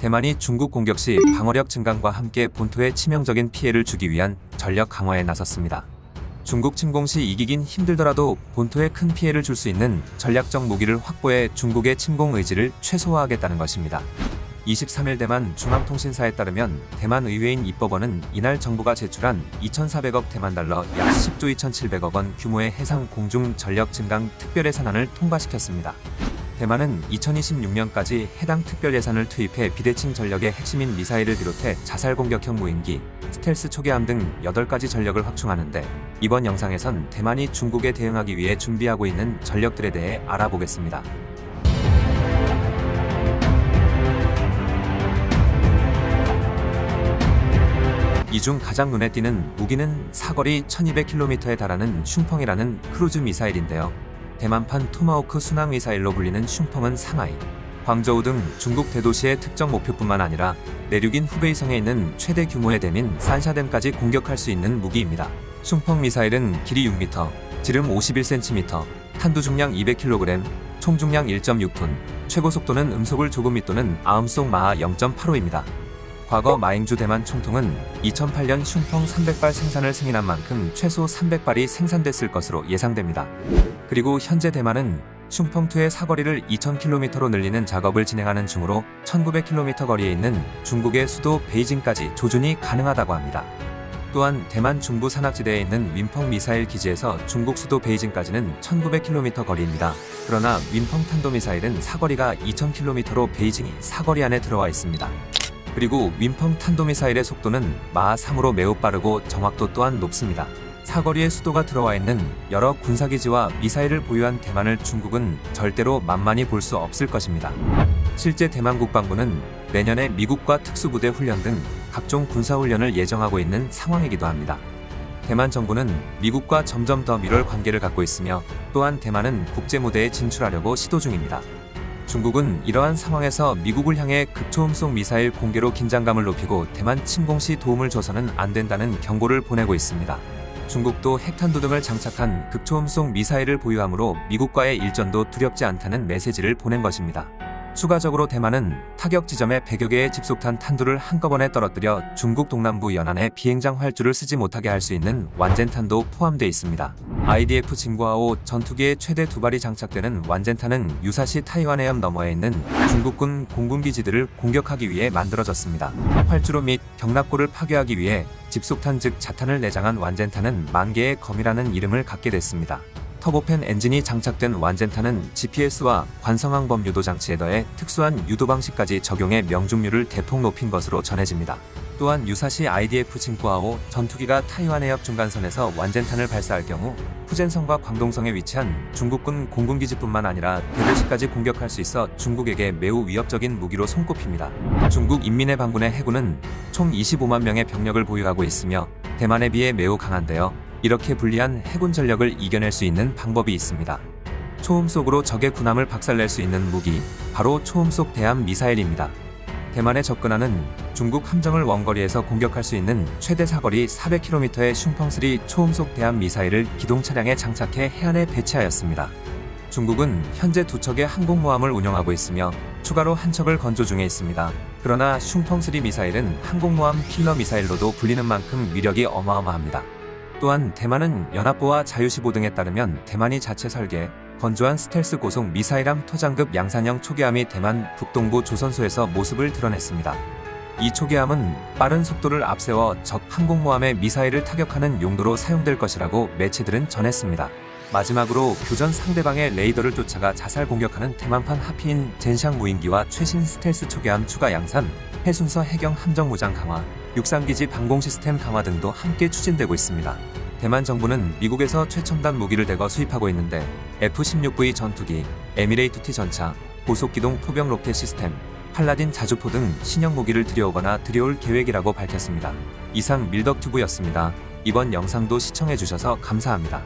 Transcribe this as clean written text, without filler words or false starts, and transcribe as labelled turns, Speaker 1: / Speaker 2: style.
Speaker 1: 대만이 중국 공격 시 방어력 증강과 함께 본토에 치명적인 피해를 주기 위한 전력 강화에 나섰습니다. 중국 침공 시 이기긴 힘들더라도 본토에 큰 피해를 줄 수 있는 전략적 무기를 확보해 중국의 침공 의지를 최소화하겠다는 것입니다. 23일 대만 중앙통신사에 따르면 대만 의회인 입법원은 이날 정부가 제출한 2,400억 대만달러 약 10조 2,700억 원 규모의 해상 공중 전력 증강 특별예산안을 통과시켰습니다. 대만은 2026년까지 해당 특별예산을 투입해 비대칭 전력의 핵심인 미사일을 비롯해 자살공격형 무인기, 스텔스 초계함 등 8가지 전력을 확충하는데, 이번 영상에선 대만이 중국에 대응하기 위해 준비하고 있는 전력들에 대해 알아보겠습니다. 이 중 가장 눈에 띄는 무기는 사거리 1200km에 달하는 슝펑이라는 크루즈 미사일인데요. 대만판 토마호크 순항 미사일로 불리는 슝펑은 상하이, 광저우 등 중국 대도시의 특정 목표뿐만 아니라 내륙인 후베이성에 있는 최대 규모의 댐인 산샤댐까지 공격할 수 있는 무기입니다. 슝펑 미사일은 길이 6m, 지름 51cm, 탄두 중량 200kg, 총 중량 1.6톤, 최고 속도는 음속을 조금 밑도는 아음속 마하 0.85입니다. 과거 마잉주 대만 총통은 2008년 슝펑 300발 생산을 승인한 만큼 최소 300발이 생산됐을 것으로 예상됩니다. 그리고 현재 대만은 슝펑2의 사거리를 2000km로 늘리는 작업을 진행하는 중으로 1900km 거리에 있는 중국의 수도 베이징까지 조준이 가능하다고 합니다. 또한 대만 중부 산악지대에 있는 윈펑 미사일 기지에서 중국 수도 베이징까지는 1900km 거리입니다. 그러나 윈펑 탄도미사일은 사거리가 2000km로 베이징이 사거리 안에 들어와 있습니다. 그리고 윈펑 탄도미사일의 속도는 마하 3으로 매우 빠르고 정확도 또한 높습니다. 사거리에 수도가 들어와 있는 여러 군사기지와 미사일을 보유한 대만을 중국은 절대로 만만히 볼 수 없을 것입니다. 실제 대만 국방부는 내년에 미국과 특수부대 훈련 등 각종 군사훈련을 예정하고 있는 상황이기도 합니다. 대만 정부는 미국과 점점 더 밀월 관계를 갖고 있으며, 또한 대만은 국제무대에 진출하려고 시도 중입니다. 중국은 이러한 상황에서 미국을 향해 극초음속 미사일 공개로 긴장감을 높이고 대만 침공 시 도움을 줘서는 안 된다는 경고를 보내고 있습니다. 중국도 핵탄두 등을 장착한 극초음속 미사일을 보유하므로 미국과의 일전도 두렵지 않다는 메시지를 보낸 것입니다. 추가적으로 대만은 타격 지점에 100여 개의 집속탄 탄두를 한꺼번에 떨어뜨려 중국 동남부 연안에 비행장 활주를 쓰지 못하게 할 수 있는 완젠탄도 포함되어 있습니다. IDF 진구하오 전투기의 최대 2발이 장착되는 완젠탄은 유사시 타이완 해협 너머에 있는 중국군 공군기지들을 공격하기 위해 만들어졌습니다. 활주로 및 경납고를 파괴하기 위해 집속탄 즉 자탄을 내장한 완젠탄은 만개의 검이라는 이름을 갖게 됐습니다. 터보팬 엔진이 장착된 완젠탄은 GPS와 관성항범 유도 장치에 더해 특수한 유도 방식까지 적용해 명중률을 대폭 높인 것으로 전해집니다. 또한 유사시 IDF 진구하오 전투기가 타이완 해협 중간선에서 완젠탄을 발사할 경우 푸젠성과 광동성에 위치한 중국군 공군기지뿐만 아니라 대도시까지 공격할 수 있어 중국에게 매우 위협적인 무기로 손꼽힙니다. 중국 인민의 반군의 해군은 총 25만 명의 병력을 보유하고 있으며 대만에 비해 매우 강한데요. 이렇게 불리한 해군 전력을 이겨낼 수 있는 방법이 있습니다. 초음속으로 적의 군함을 박살낼 수 있는 무기, 바로 초음속 대함 미사일입니다. 대만에 접근하는 중국 함정을 원거리에서 공격할 수 있는 최대 사거리 400km의 슝펑3 초음속 대함 미사일을 기동 차량에 장착해 해안에 배치하였습니다. 중국은 현재 2척의 항공모함을 운영하고 있으며 추가로 한 척을 건조 중에 있습니다. 그러나 슝펑3 미사일은 항공모함 킬러 미사일로도 불리는 만큼 위력이 어마어마합니다. 또한 대만은 연합보와 자유시보 등에 따르면 대만이 자체 설계, 건조한 스텔스 고속 미사일함 토장급 양산형 초계함이 대만 북동부 조선소에서 모습을 드러냈습니다. 이 초계함은 빠른 속도를 앞세워 적 항공모함의 미사일을 타격하는 용도로 사용될 것이라고 매체들은 전했습니다. 마지막으로 교전 상대방의 레이더를 쫓아가 자살 공격하는 대만판 하피인 젠샹 무인기와 최신 스텔스 초계함 추가 양산, 해순서 해경 함정 무장 강화, 육상기지 방공 시스템 강화 등도 함께 추진되고 있습니다. 대만 정부는 미국에서 최첨단 무기를 대거 수입하고 있는데 F-16V 전투기, 에미레이트-T 전차, 고속기동 포병 로켓 시스템, 팔라딘 자주포 등 신형 무기를 들여오거나 들여올 계획이라고 밝혔습니다. 이상 밀덕튜브였습니다. 이번 영상도 시청해주셔서 감사합니다.